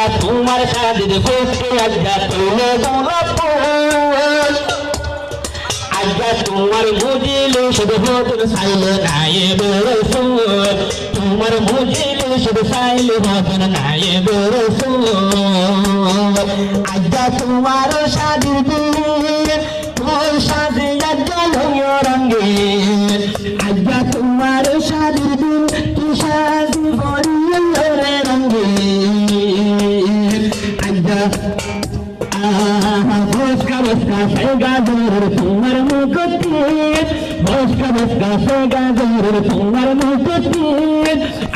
আজ্ঞা তোমার সাদিদ ফুটে আজ্ঞা তুলে গোলাপ ফুল আজ্ঞা তোমার বুঝিলে শুধু হতুন সাইলে নায়েব রাসূল তোমার বুঝিলে শুধু সাইলে হতুন নায়েব রাসূল আজ্ঞা তোমার সাদিদ ফুল সাজে আজ্ঞা লইয়া রঙে আজ্ঞা তোমার সাদিদ তুই সাজি বরিয়ে রে রঙে আজ্ঞা বসকা বসকা সেগা জোর তোমার মুকুতি বসকা বসকা সেগা জোর তোমার মুকুতি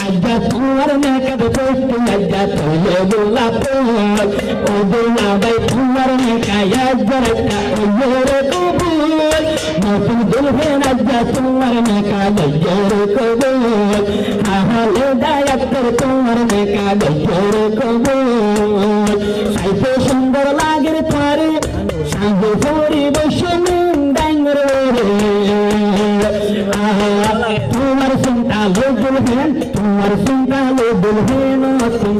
আজ্ঞা তোমার মেকআপ করতে আজ্ঞা তোলে গোলাপ ফুল ও গোলাপ তোমার মেকআপ আজ্ঞা ওরে কবুল নতুন দুলহেন আজ্ঞা তোমার মেকআপ ওরে কবুল হালে দায়াত তোমার মেকআপ ওরে কবুল সাইতে সুন্দর লাগে পারে সাজে পরি বসে ডাঙ্গর তোমার চিন্তা লো দুলহেন তোমার চিন্তা লো দুলহেন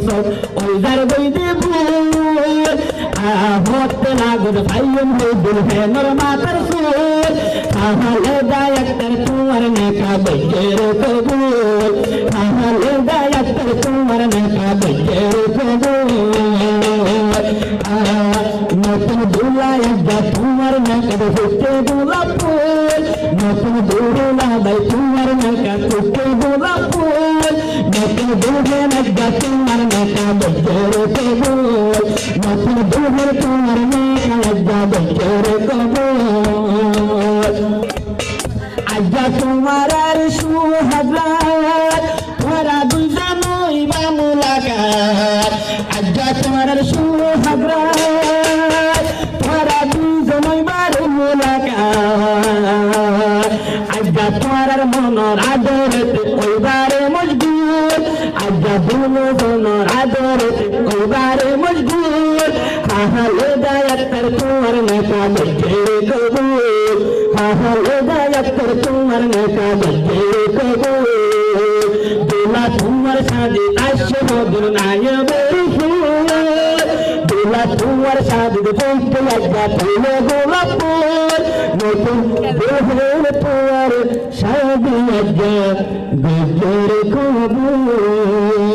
সব ওইদার বইদে ভুল হতে লাগুর ভাইয়ন লো দুলহেনর মাথার ফুল হালে দায়াত তোমার নেকা বইয়ের কবুল হালে দায়াত তোমার নেকা বইয়ের কবুল নতুন দুলাই আজ্ঞা তোমার মেকআপ ফুটে গোলাপ ফুল নতুন দুলা ভাই তোমার মেকআপ ফুটে গোলাপ ফুল নতুন দুহেন আজ্ঞা তোমার মেকআপ বজরে কবুল নতুন দুহের তোমার মেকআপ আজ্ঞা বজরে কবুল আজ্ঞা তোমার আর সুহাগরাত তোরা দুজনই বামুলাকাত আজ্ঞা তোমার আর সুহাগরাত আজ্ঞা তোমার মনর আদরতে ওইবারে মজবুর আজ্ঞা দুনো জনর আদরতে ওইবারে মজবুর হালে দায়াত তোমার নেতা বজরে কবুল হালে দায়াত তোমার নেতা বজরে কবুল দোলা তোমার সাদে আসে মধুর নায়েব রাসূল দোলা তোমার সাদে ফুটে আজ্ঞা তুলে গোলাপ ফুল নতুন দুহেন তোমার সাদে আজ্ঞা বজরে কবুল।